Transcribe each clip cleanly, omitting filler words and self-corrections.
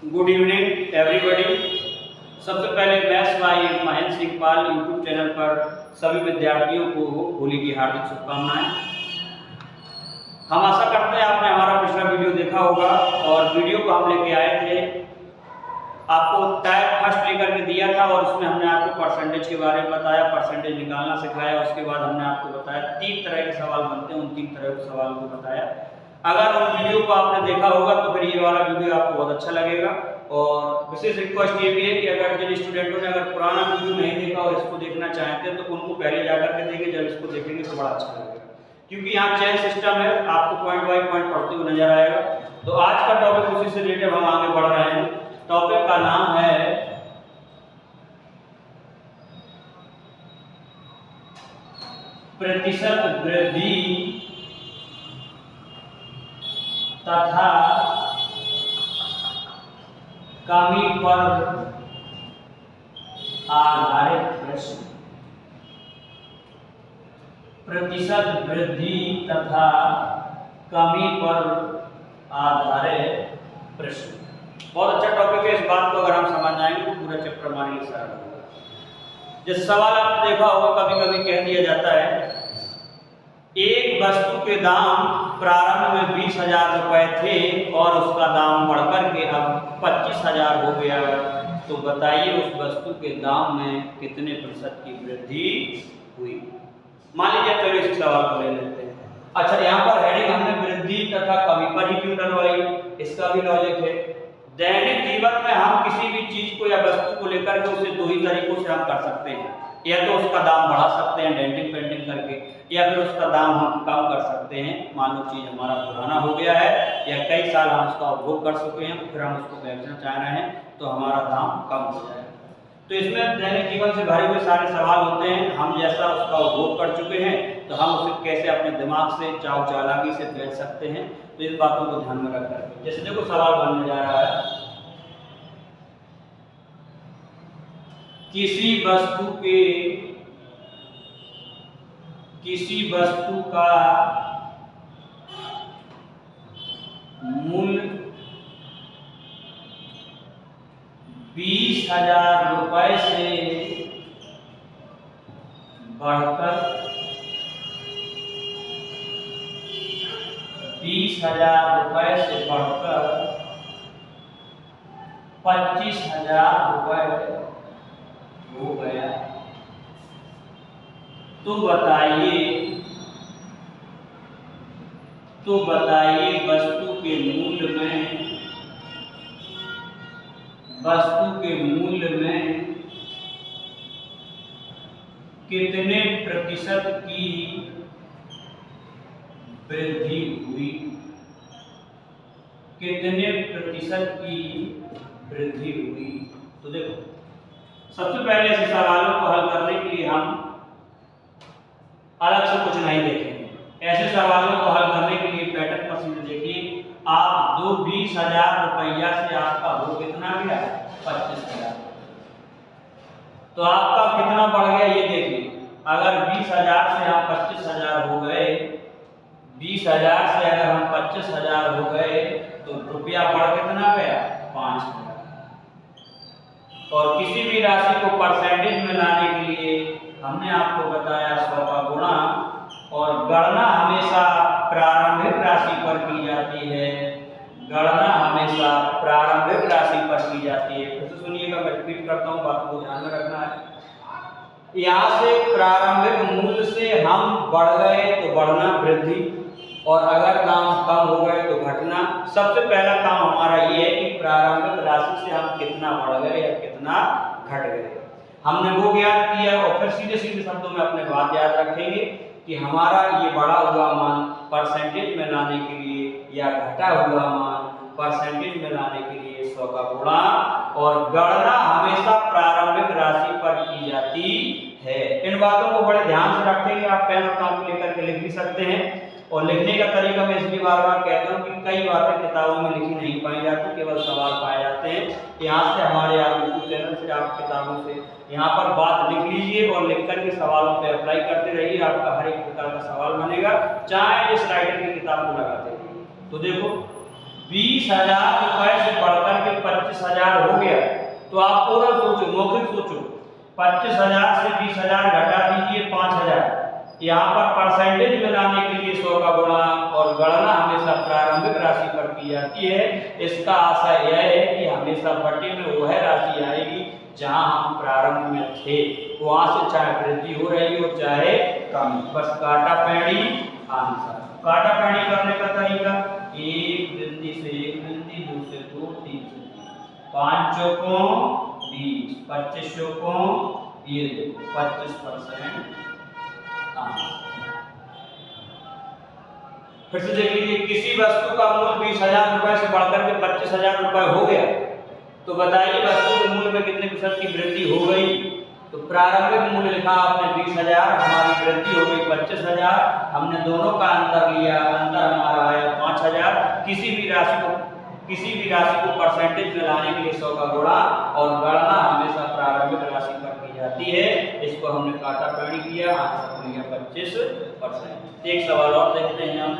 Good evening everybody. सबसे पहले maths भाई महेंद्र सिंह पाल यूट्यूब चैनल पर सभी विद्यार्थियों को होली की हार्दिक शुभकामनाएं। हम आशा करते हैं आपने हमारा पिछला वीडियो देखा होगा और वीडियो को हम लेके आए थे, आपको टाइप फर्स्ट लेकर के दिया था और उसमें हमने आपको परसेंटेज के बारे में बताया, परसेंटेज निकालना सिखाया। उसके बाद हमने आपको बताया 3 तरह के सवाल बनते हैं, उन 3 तरह के सवालों को बताया। अगर उन वीडियो को आपने देखा होगा तो फिर ये वाला वीडियो आपको बहुत अच्छा लगेगा। और विशेष रिक्वेस्ट ये भी है कि अगर जिन स्टूडेंटों ने अगर पुराना वीडियो नहीं देखा और इसको देखना चाहते हैं तो उनको पहले जाकर के देखें, जब इसको देखेंगे तो बड़ा अच्छा लगेगा, क्योंकि यहाँ चेन सिस्टम है, आपको पॉइंट बाय पॉइंट पढ़ते हुए नजर आएगा। तो आज का टॉपिक उसी से रिलेटेड हम आगे बढ़ रहे हैं। टॉपिक का नाम है प्रतिशत वृद्धि तथा कमी पर आधारित प्रश्न। प्रतिशत वृद्धि तथा कमी पर आधारित प्रश्न बहुत अच्छा टॉपिक है। इस बात को अगर हम समझ जाएंगे तो पूरा चैप्टर हमारे लिए सरल होगा। जैसे सवाल आपने देखा होगा, कभी कभी कह दिया जाता है एक वस्तु के दाम प्रारंभ में 20,000 रुपए थे और उसका दाम बढ़कर के अब 25,000 हो गया, तो बताइए उस वस्तु के दाम में कितने प्रतिशत की वृद्धि हुई। मान लीजिए, चलो इस सवाल को ले लेते हैं। अच्छा, यहाँ पर हेडिंग हमने वृद्धि तथा कमी पर ही क्यों डलवाई, इसका भी लॉजिक है। दैनिक जीवन में हम किसी भी चीज को या वस्तु को लेकर के उसे 2 ही तरीकों से हम कर सकते हैं, या तो उसका दाम बढ़ा सकते हैं डेंटिंग पेंटिंग करके, या फिर उसका दाम हम कम कर सकते हैं। मान लो चीज हमारा पुराना हो गया है या कई साल हम उसका उपभोग कर चुके हैं, फिर हम उसको बेचना चाह रहे हैं तो हमारा दाम कम हो जाएगा। तो इसमें दैनिक जीवन से भरे हुए सारे सवाल होते हैं। हम जैसा उसका उपभोग कर चुके हैं तो हम उसे कैसे अपने दिमाग से चाव चालाकी से बेच सकते हैं, तो इन बातों को ध्यान में रख करके जैसे देखो सवाल बनने जा रहा है, किसी वस्तु का मूल्य 20,000 रुपए से बढ़कर 25,000 रुपए हो गया, तो बताइए वस्तु के मूल्य में कितने प्रतिशत की वृद्धि हुई, कितने प्रतिशत की वृद्धि हुई। तो देखो, सबसे पहले ऐसे सवालों को हल करने के लिए हम अलग से कुछ नहीं देखेंगे। ऐसे सवालों को हल करने के लिए पैटर्न पर सीधे देखिए, आप 20,000 रुपया से आपका हो कितना गया, 25,000। तो आपका कितना बढ़ गया ये देखिए। अगर 20,000 से हम 25,000 हो गए, 20,000 से अगर हम 25,000 हो गए तो रुपया बढ़ कितना गया, 5,000। और किसी भी राशि को परसेंटेज में लाने के लिए हमने आपको बताया 100 का गुणा, और गणना हमेशा प्रारंभिक राशि पर की जाती है, गणना हमेशा प्रारंभिक राशि पर की जाती है। फिर तो सुनिएगा, मैं रिपीट करता हूँ, बात को ध्यान में रखना है। यहाँ से प्रारंभिक मूल्य से हम बढ़ गए तो बढ़ना वृद्धि, और अगर दाम कम हो गए तो घटना। सबसे पहला काम हमारा ये है कि प्रारंभिक राशि से हम कितना बढ़ गए या कितना घट गए, हमने वो ज्ञात किया। और फिर सीधे सीधे शब्दों में अपने बात याद रखेंगे कि हमारा ये बढ़ा हुआ मान परसेंटेज में लाने के लिए या घटा हुआ मान परसेंटेज में लाने के लिए 100 का गुणा, और गणना हमेशा प्रारंभिक राशि पर की जाती है। इन बातों को बड़े ध्यान से रखेंगे। आप पेन और कॉपी लेकर के लिख भी सकते हैं, और लिखने का तरीका मैं इसलिए बार बार कहता हूँ कि कई बातें किताबों में लिखी नहीं पाई जाती, केवल सवाल पाए जाते हैं। यहाँ से हमारे आप यूट्यूब चैनल से, आप किताबों से यहाँ पर बात लिख लीजिए और लिख करके सवालों पे अप्लाई करते रहिए। आपका हर एक प्रकार का सवाल बनेगा, चाहे जिस राइटर की किताब को लगाते रहिए। तो देखो 20,000 रुपए से बढ़कर के 25,000 हो गया, तो आप ओरल सोचो, मौखिक सोचो, 25,000 से 20,000 घटा दीजिए 5,000। यहाँ पर परसेंटेज में लाने के लिए 100 का गुणा और गणना हमेशा प्रारंभिक राशि पर की जाती है। इसका आशय यह है कि हमेशा बटे में वह राशि आएगी जहां हम प्रारंभ में थे, वहां से चाहे वृद्धि हो रही हो चाहे कम। बस काटा पैड़ी आंसर। काटा पैड़ी करने का तरीका, एक बिंदी से एक बिंदी, 2 से 2, 3 से 3, 5 चौकों 20, 25 चौकों ये 25%। फिर से देख लीजिए, किसी वस्तु का मूल्य 20,000 रुपए से बढ़कर के 25,000 रुपए हो गया, तो बताइए वस्तु के मूल्य में कितने प्रतिशत की वृद्धि हो गई। तो प्रारंभिक मूल्य लिखा आपने 20,000, हमारी वृद्धि हो गई 25,000, हमने दोनों का अंतर लिया, अंतर हमारा आया 5,000। किसी भी राशि को परसेंटेज में लाने के लिए 100 का गुणा और गणना हमेशा प्रारंभिक राशि पर की जाती है। इसको हमने काटा पैड़ी किया, आंसर हो गया 25%। एक सवाल और देखते हैं हम,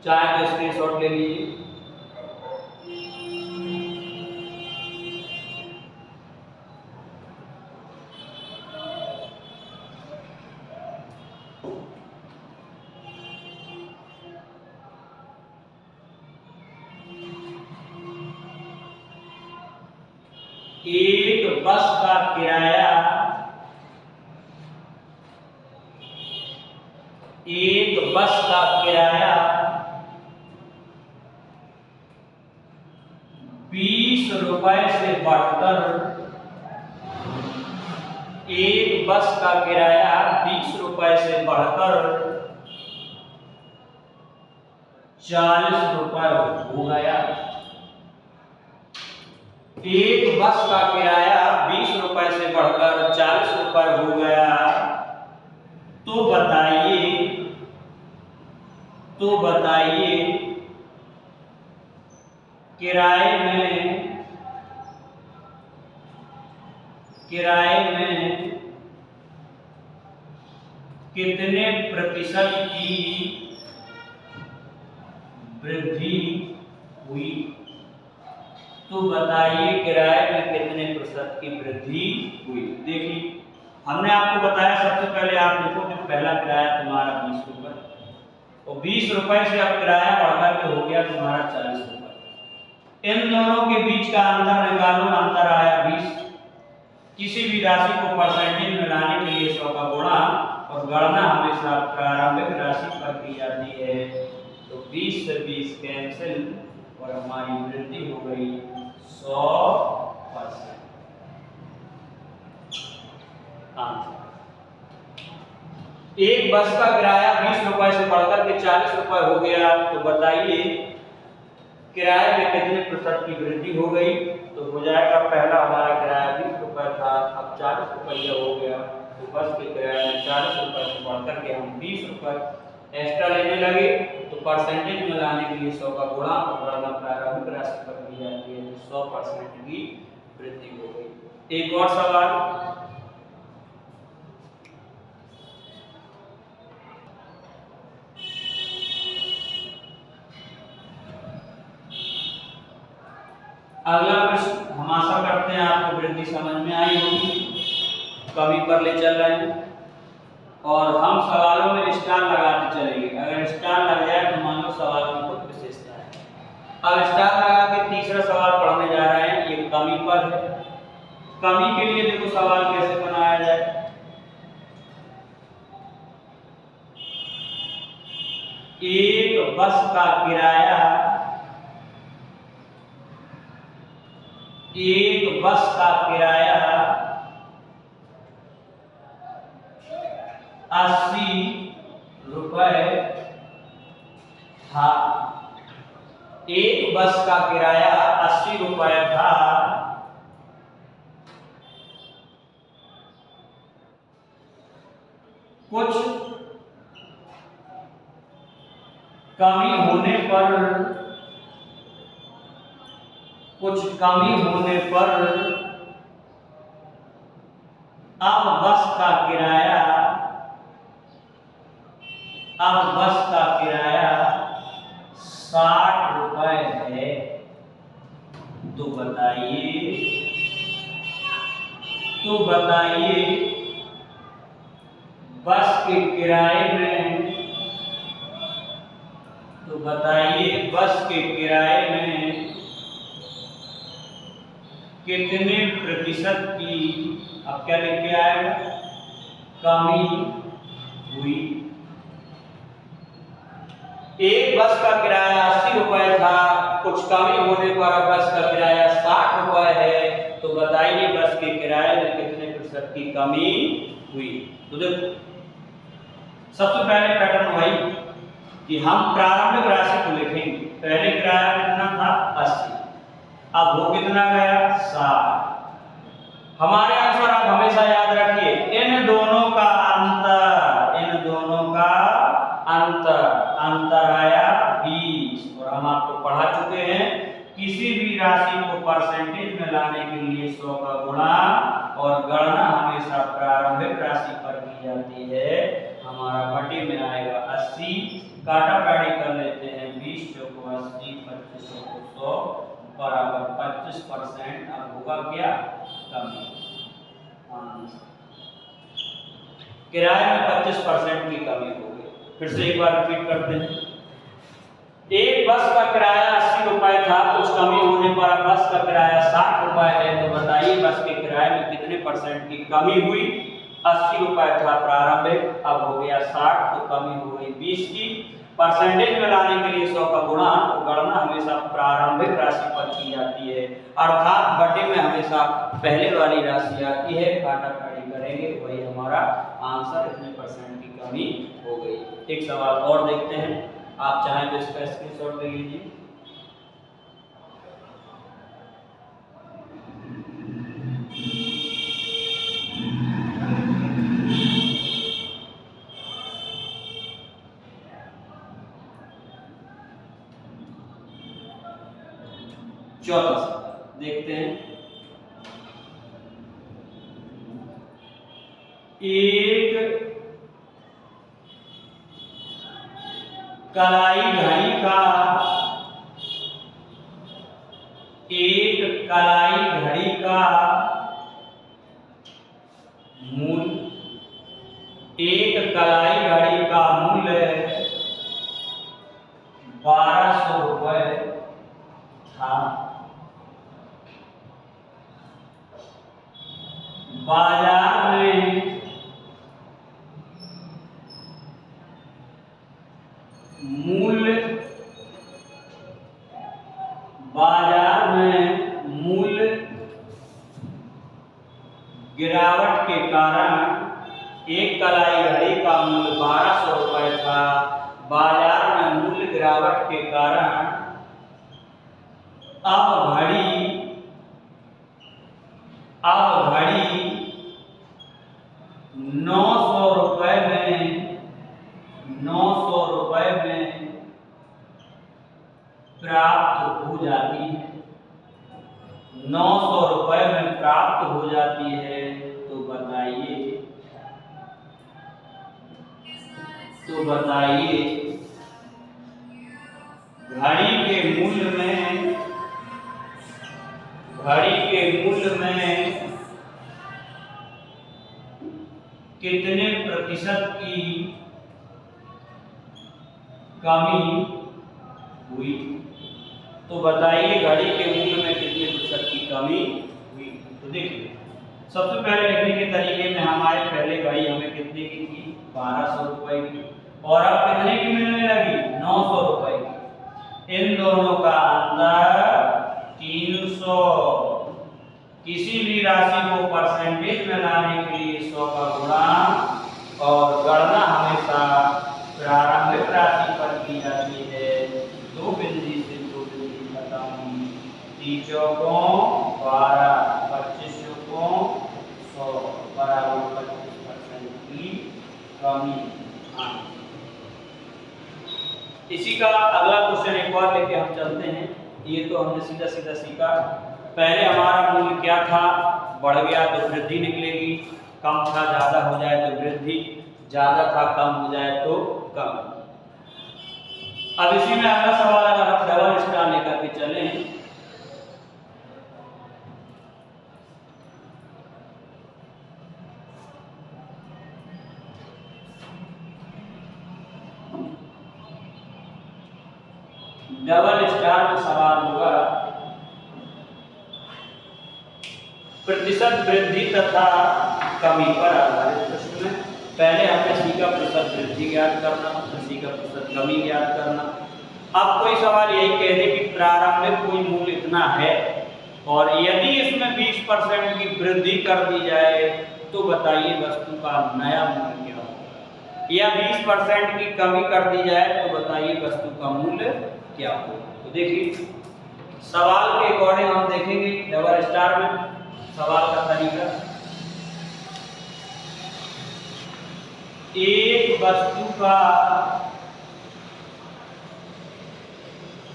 चाहे तो स्क्रीनशॉट ले लीजिए। एक बस का किराया 20 रुपए से बढ़कर, एक बस का किराया 20 रुपए से बढ़कर 40 रुपए हो गया। एक बस का किराया 20 रुपए से बढ़कर 40 रुपए हो गया, तो बताइए किराए में कितने प्रतिशत की वृद्धि हुई। तो बताइए किराए में कितने प्रतिशत की वृद्धि हुई। देखिए, हमने आपको बताया सबसे पहले आप देखो कि पहला किराया तुम्हारा 20 रुपए, और 20 रुपए से अब किराया बढ़कर के हो गया तुम्हारा 40 रुपए। इन दोनों के बीच का अंतर निकालो, अंतर आया 20। किसी भी राशि को परसेंटेज में लाने के लिए 100 का गुणा और गणना हमेशा प्रारंभिक राशि पर की जाती है। तो 20 से 20 कैंसिल और हमारी वृद्धि हो गई 100%। एक बस का किराया 20 रुपए से बढ़कर के 40 रुपए हो गया, तो बताइए किराए में कितने प्रतिशत की वृद्धि हो गई। तो हो जाएगा, पहला हमारा किराया 20 रुपए था, अब 40 रुपया हो गया, तो बस के किराए में 40 रुपए से बढ़कर के हम 20 रुपए एक्स्ट्रा लेने लगे। तो परसेंटेज में लाने के लिए 100 का गुणा और गणना प्रारंभिक राशि पर की जाती है, तो 100% की वृद्धि हो गई। एक और सवाल, अगला प्रश्न हम आशा करते हैं आपको वृद्धि समझ में आई होगी। कमी पर ले चल रहे हैं और हम सवालों में स्टार लगाते चलेंगे। अगर स्टार लग जाए तो मान लो सवाल की कुछ विशेषता है। अब स्टार लगा के तीसरा सवाल पढ़ने जा रहे हैं, ये कमी पर है। कमी के लिए देखो सवाल कैसे बनाया जाए। एक बस का किराया 80 रुपए था। एक बस का किराया 80 रुपए था। कुछ कमी होने पर अब बस का किराया 60 रुपए है। तो बताइए बस के किराए में कितने प्रतिशत की, अब क्या लिख के आएगा, कमी हुई। एक बस का किराया 80 रुपए था, कुछ कमी होने पर बस का किराया 60 रुपए है, तो बताइए बस के किराए में कितने प्रतिशत की कमी हुई। तो देखो सबसे पहले पैटर्न वही कि हम प्रारंभिक राशि को लिखेंगे। पहले किराया कितना था 80, अब वो कितना गया 60। हमारे अनुसार आप हमेशा याद रखिए इन दोनों का अंतर आया 20। और हम आपको पढ़ा चुके हैं किसी भी राशि को परसेंटेज में लाने के लिए 100 का गुणा और गणना हमेशा प्रारंभिक राशि पर की जाती है। हमारा बटे में आएगा 80, काटाकाटी कर लेते हैं, 20 चौको 80, 25 चौको 100 बराबर 25%। अब होगा क्या, कमी। किराए में 25% की कमी हो गई। फिर से एक बार रिपीट करते हैं। एक बस का किराया 80 रुपए था, कुछ कमी होने पर बस का किराया 60 रुपए है, तो बताइए बस के किराए में कितने परसेंट की कमी हुई। 80 रुपए था प्रारंभिक, अब हो गया 60, तो कमी हो गई 20 की। परसेंटेज में लाने के लिए 100 का गुणा, तो गणना हमेशा प्रारंभिक राशि पर की जाती है, अर्थात बटे में हमेशा पहले वाली राशि आती है, काटाकाटी करेंगे वही हमारा आंसर, इतने परसेंट की कमी हो गई। एक सवाल और देखते हैं, आप चाहें तो इसका स्क्रीनशॉट ले लीजिए। चौथा सवाल देखते हैं। एक कलाई घड़ी का मूल्य 1200 रुपए था। बाजार में मूल्य गिरावट के कारण एक कलाई घड़ी का मूल्य 1200 रुपए था। बाजार में मूल्य गिरावट के कारण अब घड़ी 900 रुपए में प्राप्त हो जाती है। 900 रुपए में प्राप्त हो जाती है, तो बताइए घड़ी के मूल्य में कितने प्रतिशत की कमी हुई। तो बताइए घड़ी के मूल्य में कितने प्रतिशत की कमी हुई। तो देखिए सबसे पहले लिखने के तरीके में हमारे पहले घड़ी हमें कितने की थी, 1200 रुपए की, और अब कितने की मिलने लगी, 900 रुपए की। इन दोनों का अंतर 300। किसी भी राशि को परसेंटेज में लाने के लिए 100 का गुणा और गणना हमेशा प्रारंभिक राशि पर की जाती है। 2 बिंदी से 2 बिंदी खत्म, 3 चौकों 12, 25 चौकों 100 बराबर 25% की कमी। इसी का अगला क्वेश्चन एक और लेके हम चलते हैं। ये तो हमने सीधा सीखा। पहले हमारा मूल्य क्या था, बढ़ गया तो वृद्धि निकलेगी, कम था ज्यादा हो जाए तो वृद्धि, ज्यादा था कम हो जाए तो कम। अब इसी में अगला सवाल, अगर हम डबल स्टार लेकर के चलें डबल स्टार में सवाल होगा प्रतिशत वृद्धि तथा कमी पर आधारित प्रश्न में पहले हमें सी का प्रतिशत वृद्धि ज्ञात करना, सी का प्रतिशत कमी ज्ञात करना। अब कोई सवाल यही कह दे कि प्रारंभिक कोई मूल्य इतना है और यदि इसमें 20% की वृद्धि कर दी जाए तो बताइए वस्तु का नया मूल्य क्या होगा, या 20% की कमी कर दी जाए तो बताइए वस्तु का मूल्य क्या होगा। तो देखिए सवाल के अकॉर्डिंग हम देखेंगे डबल स्टार में सवाल का तरीका। एक वस्तु का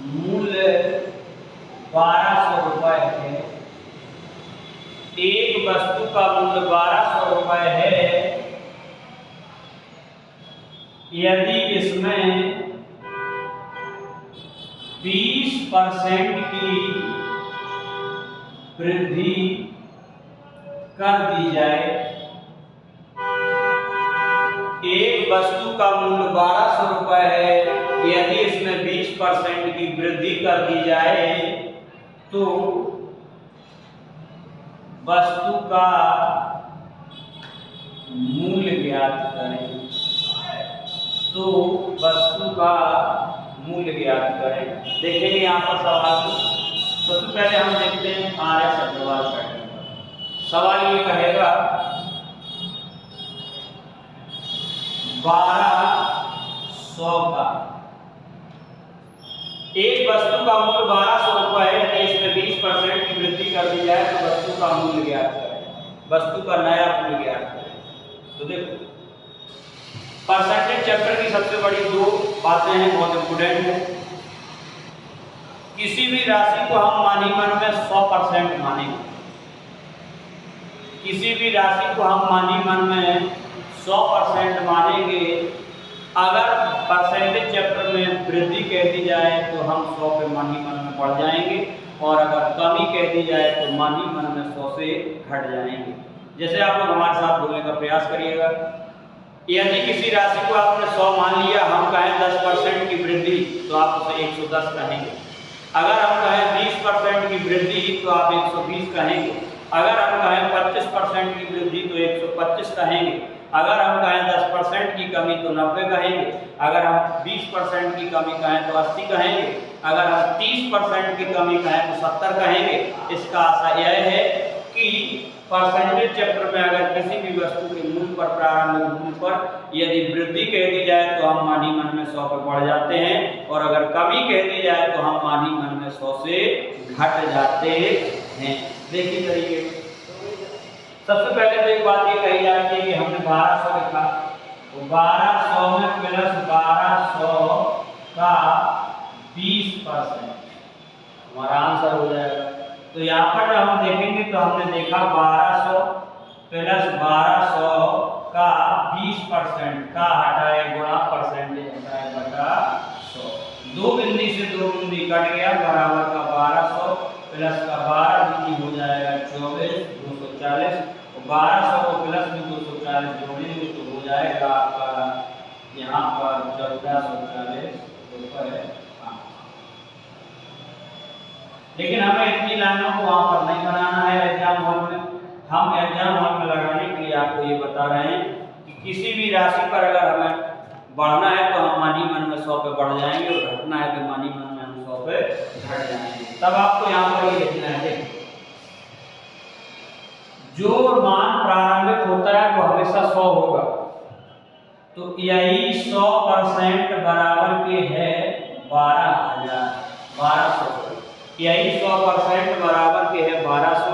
मूल्य 1200 रुपए है, एक वस्तु का मूल्य 1200 रुपए है यदि इसमें 20% की वृद्धि कर दी जाए। एक वस्तु का मूल्य 1200 रुपए है, यदि इसमें 20% की वृद्धि कर दी जाए तो वस्तु का मूल्य ज्ञात करें। तो वस्तु का मूल्य ज्ञात करें। देखेंगे यहाँ पर सवाल सबसे पहले हम देखते हैं RS अग्रवाल पैटर्न। सवाल ये कहेगा 1200 का एक वस्तु का मूल्य 1200 रुपए है, इसमें 20% की वृद्धि कर दी जाए तो वस्तु का मूल्य ज्ञात करें, वस्तु का नया मूल्य ज्ञात करें। तो देखो परसेंटेज चैप्टर की सबसे बड़ी दो बातें हैं, बहुत इंपोर्टेंट है। किसी भी राशि को हम मानी मन में 100% मानेंगे, किसी भी राशि को हम मानी मन में 100% मानेंगे। अगर परसेंटेज चैप्टर में वृद्धि कह दी जाए तो हम 100 पे मानी मन में बढ़ जाएंगे, और अगर कमी कह दी जाए तो मानी मन में 100 से घट जाएंगे। जैसे आप लोग हमारे साथ बोलने का प्रयास करिएगा। यदि किसी राशि को आपने 100 मान लिया, हम कहें 10% की वृद्धि तो आप उसे 110 कहेंगे। अगर हम कहें 20% की वृद्धि तो आप 120 कहेंगे। अगर हम कहें 25% की वृद्धि तो 125 कहेंगे। अगर हम कहें 10% की कमी तो 90 कहेंगे। अगर हम 20% की कमी कहें तो 80 कहेंगे। अगर हम 30% की कमी कहें तो 70 कहेंगे। इसका आशा यह है कि परसेंटेज चैप्टर में अगर किसी भी वस्तु के मूल्य पर, प्रारंभिक मूल्य पर यदि वृद्धि कह दी जाए तो हम मानी मन में 100 पर बढ़ जाते हैं, और अगर कमी कह दी जाए तो हम मानी मन में 100 से घट जाते हैं। देखिए तरीके, सबसे पहले तो एक बात ये कही जाती है कि हमने 1200 लिखा, तो 1200 में प्लस 1200 का 20% हमारा आंसर हो जाएगा। तो यहाँ पर जब हम देखेंगे तो हमने देखा 1200 प्लस 1200 का 20% का हटाए गुणा परसेंटेज हटाए बटा 100। दो बिंदी से दो बिंदी कट गया, बराबर का 1200 प्लस का 12 बिंदी हो जाएगा 24, 240। 1200 को प्लस में 240 जोड़ेंगे तो हो जाएगा आपका यहाँ पर 1440 रुपये। लेकिन हमें इतनी लाइनों को वहाँ पर नहीं बनाना है एग्जाम हॉल में। हम एग्जाम हॉल में लगाने के लिए आपको ये बता रहे हैं कि किसी भी राशि पर अगर हमें बढ़ना है तो हम मानी मन में 100 पे बढ़ जाएंगे, और घटना है तो मानी मन में हम 100 पे घट जाएंगे। तब आपको यहाँ पर ये लिखना है, जो मान प्रारंभिक होता है वो हमेशा 100 होगा, तो यही 100% बराबर के है 1200। यही 100% बराबर के है 1200।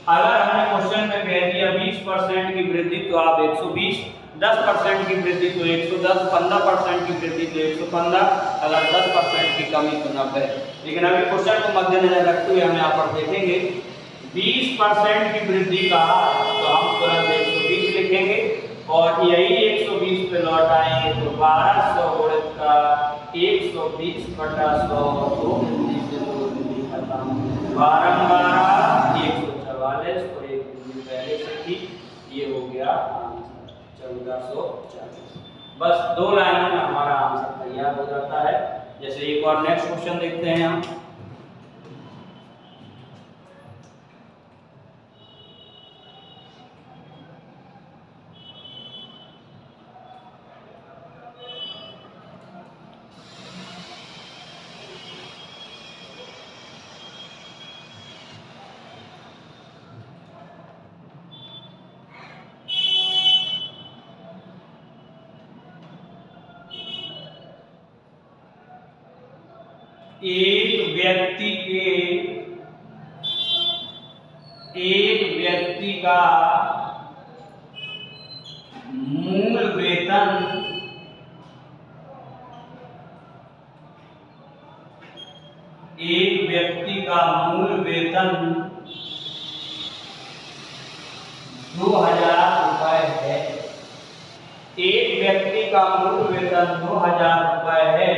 अगर हमने क्वेश्चन में कह दिया 20% की वृद्धि तो आप 120, 10% की वृद्धि तो 110, 15% की वृद्धि तो 115, अगर 10% की कमी तो 90। लेकिन अभी क्वेश्चन को मद्देनजर रखते हुए हम यहाँ पर देखेंगे 20% की वृद्धि का तो हम तुरंत 120 लिखेंगे, और यही 120 पे लौट आएंगे तो 1200 गुणित का 120 बटा 100, 2 बिंदी से 2 बिंदी खत्म, 12 144 और 1 बिंदी पहले से थी, ये हो गया 1440। बस 2 लाइनों में हमारा आंसर तैयार हो जाता है। जैसे एक और नेक्स्ट क्वेश्चन देखते हैं हम। एक व्यक्ति का मूल वेतन एक व्यक्ति का मूल वेतन 2000 रुपए है। एक व्यक्ति का मूल वेतन 2000 रुपए है।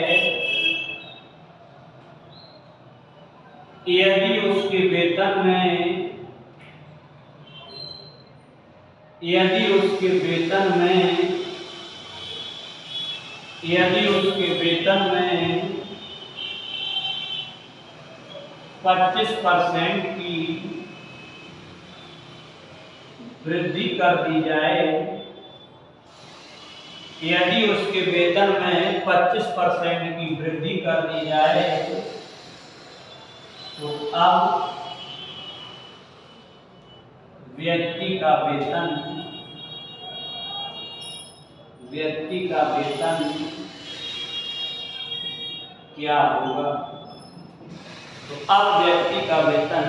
यदि उसके वेतन में यदि उसके वेतन में 25% की वृद्धि कर दी जाए, यदि उसके वेतन में 25% की वृद्धि कर दी जाए, तो अब व्यक्ति का वेतन क्या होगा? तो अब व्यक्ति का वेतन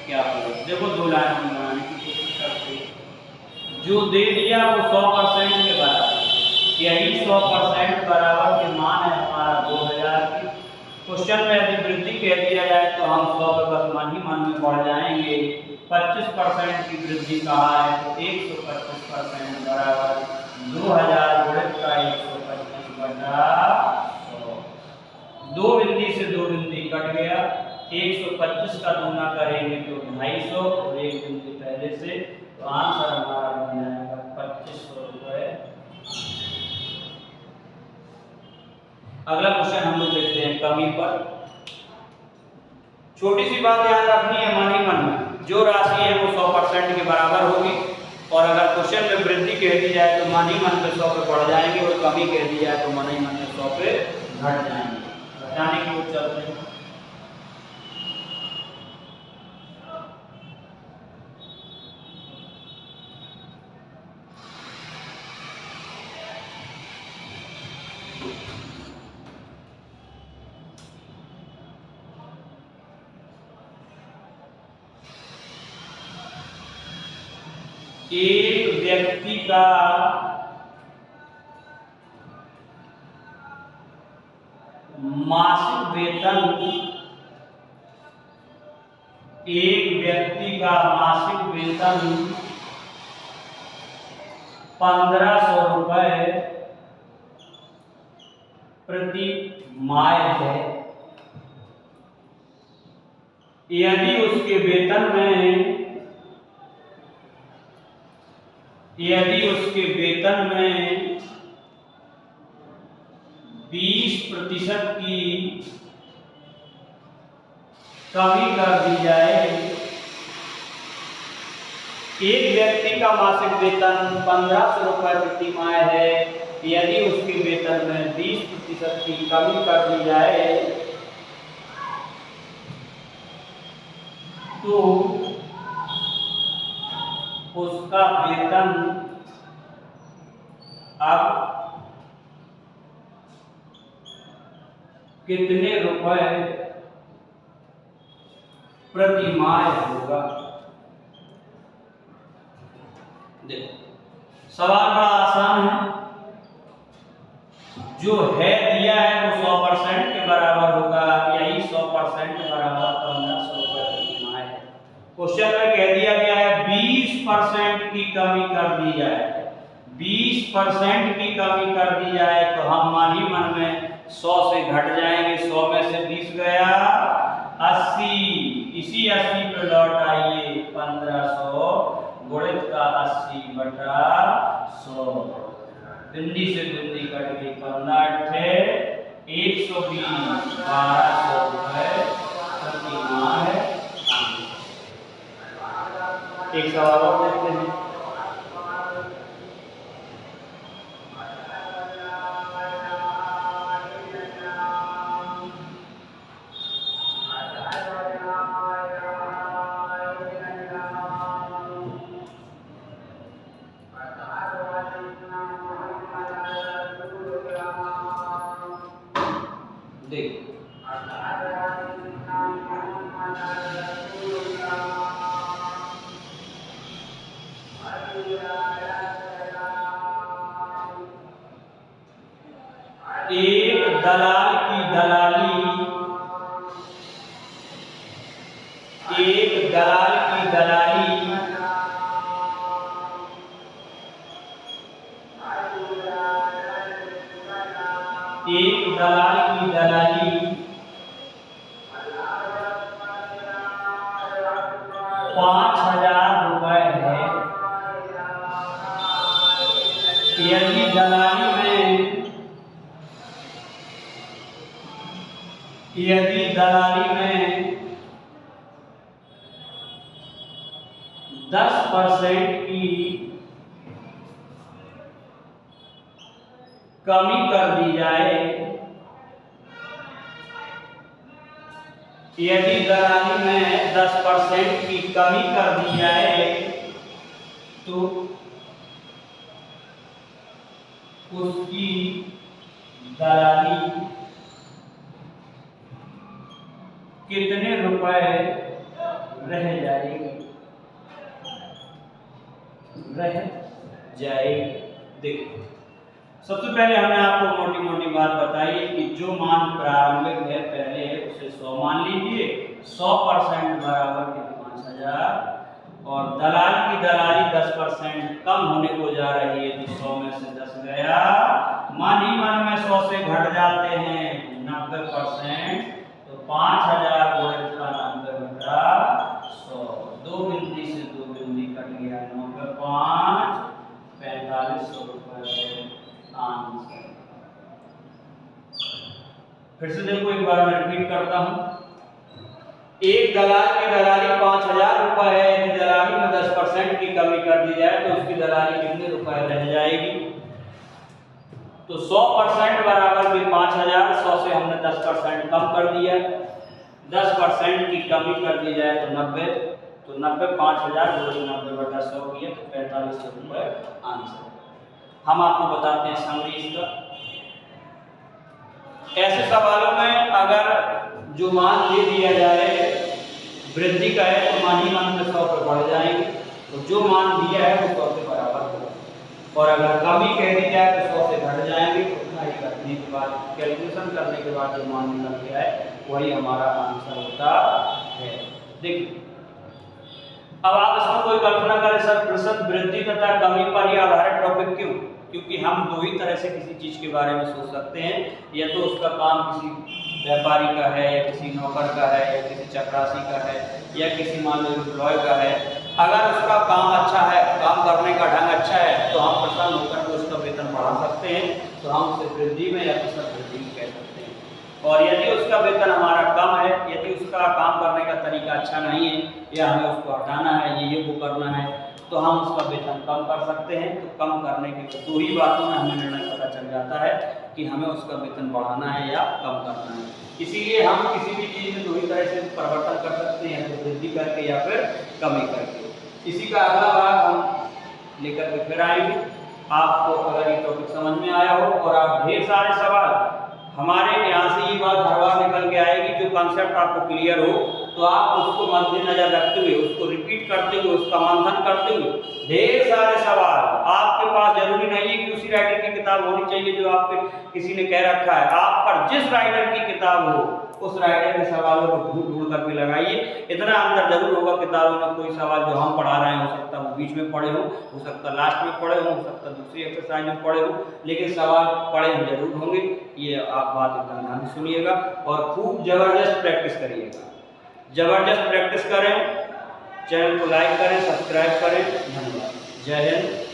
क्या होगा? देखो दो लाइन में बनाने की कोशिश करते हैं। जो दे दिया वो 100% के बराबर, यही 100% बराबर के मान है हमारा 2000 की। क्वेश्चन में यदि वृद्धि कह दिया जाए तो हम 100 पे बस मन ही मन में बढ़ जाएंगे। 25% की वृद्धि कहा है तो 125% बराबर 2000 गुणित का 125 बटा 100। दो बिंदी से दो बिंदी कट गया। 125 का दूना करेंगे तो 250 और एक बिंदी पहले से, तो आंसर हमारा बन जाएगा 2500 रुपए। अगला क्वेश्चन हम लोग देखते हैं कमी पर। छोटी सी बात याद रखनी है मन ही मन में, जो राशि है वो 100% के बराबर होगी, और अगर क्वेश्चन में वृद्धि कह दी जाए तो मन ही मन पे 100 पे बढ़ जाएंगे, और कमी कह दी जाए तो मन ही मन पे 100 पे घट जाएंगे। घटाने की ओर चलते हैं। एक व्यक्ति का मासिक वेतन 1500 रुपए प्रति माह है। यदि उसके वेतन में 20% की कमी कर दी जाए, एक व्यक्ति का मासिक वेतन 1500 रुपए प्रति माह है, यदि उसके वेतन में 20% की कमी कर दी जाए तो उसका वेतन अब कितने रुपए प्रति माह होगा? देखो सवाल बड़ा आसान है। जो है दिया है वो 100% के बराबर होगा, यही 100% के बराबर 1500 रुपए प्रति माह है। क्वेश्चन में कह दिया गया है 20% की कमी कर दी जाए, 20% की कमी कर दी जाए, तो हम मन ही मन में 100 से घट जाएंगे। 100 में से 20 गया 80, इसी 80 पे लौट आइए 1500 गुणित का 80 बटा 100। बिंदी से बिंदी कट गई, 15 अट्ठे 120 1200 रुपये प्रति माह है। एक सवाल और देखते हैं। एक दलाल की दलाली, एक दलाल की दलाली एक दलाल की दलाली 5000 रुपये है। यदि दलाली में 10% की कमी कर दी जाए, यदि दलाली में 10% की कमी कर दी जाए तो उसकी दलाली कितने रुपए रह जाएगी? देखिए, सबसे पहले हमने आपको मोटी मोटी बात बताई कि जो मान प्रारंभिक है पहले उसे 100 मान लीजिए, 100% बराबर के 5000 और दलाल की दलाली 10% कम होने को जा रही है तो 100 में से 10 गया, मान ही मन में 100 से घट जाते हैं 90%, तो 5000 गुणे 90 बटा 100, 2 बिंदी से 2 बिंदी कट गया, 9 पे 5 4500 रुपये आंसर। फिर से देखो, एक बार मैं रिपीट करता हूं। एक दलाल की दलाली 5000 रुपये है, यदि दलाली में 10% की कमी कर दी जाए तो उसकी दलाली कितने रुपए रह जाएगी? तो 100% बराबर भी 5000, 100 से हमने 10% कम कर दिया, 10% की कमी कर दी जाए तो 90, तो 90 5000 गुणे 90 बटा 100 किए तो 4500 रुपये आंसर। हम आपको बताते हैं समरी इसका। ऐसे सवालों में अगर जो मान दे दिया जाए वृद्धि का है तो मान ही मान में 100 पे बढ़ जाएंगे, तो जो मान दिया है वो 100 के बराबर होगा, और अगर कमी कह दी जाए तो 100 से घट जाएंगे, उतना ही घटने के बाद कैलकुलेशन करने के बाद जो मान निकल गया है वही हमारा आंसर होता है। देखिए, अब आप इसमें कोई कल्पना करें, सर प्रतिशत वृद्धि तथा कमी पर ही आधारित टॉपिक क्यों? क्योंकि हम दो ही तरह से किसी चीज के बारे में सोच सकते हैं, या तो उसका काम किसी व्यापारी का है, या किसी नौकर का है, या किसी चपरासी का है, या किसी मान लो एम्प्लॉय का है। अगर उसका काम अच्छा है, काम करने का ढंग अच्छा है, तो हम प्रसन्न होकर के उसका वेतन बढ़ा सकते हैं, तो हम उसे वृद्धि में या प्रतिशत वृद्धि कह सकते हैं। और यदि उसका वेतन हमारा कम है, यदि उसका काम करने का तरीका अच्छा नहीं है, या हमें उसको हटाना है, ये वो करना है, तो हम उसका वेतन कम कर सकते हैं। तो कम करने के दो ही बातों में हमें निर्णय पता चल जाता है कि हमें उसका वेतन बढ़ाना है या कम करना है। इसीलिए हम किसी भी चीज़ में दो ही तरह से परिवर्तन कर सकते हैं, तो वृद्धि करके या फिर कमी करके। इसी का अगला भाग हम लेकर के फिर आएंगे। आपको अगर ये टॉपिक समझ में आया हो और आप ढेर सारे सवाल हमारे यहाँ से ये बात हर बार निकल के आएगी, जो कॉन्सेप्ट आपको क्लियर हो तो आप उसको मद्देनजर रखते हुए, उसको रिपीट करते हुए, उसका मंथन करते हुए ढेर सारे सवाल आपके पास, जरूरी नहीं है कि उसी राइटर की किताब होनी चाहिए जो आपके किसी ने कह रखा है। आप पर जिस राइटर की किताब हो उस राइटर के सवालों को ढूंढ ढूंढ करके लगाइए। इतना अंतर जरूर होगा, किताबों में कोई सवाल जो हम पढ़ा रहे हैं हो सकता है वो बीच में पढ़े हो सकता लास्ट में पढ़े हो सकता दूसरी एक्सरसाइज में पढ़े हो, लेकिन सवाल पढ़े हम जरूर होंगे। ये आप बात एकदम ध्यान से सुनिएगा और खूब जबरदस्त प्रैक्टिस करिएगा। जबरदस्त प्रैक्टिस करें, चैनल को लाइक करें, सब्सक्राइब करें। धन्यवाद। जय हिंद।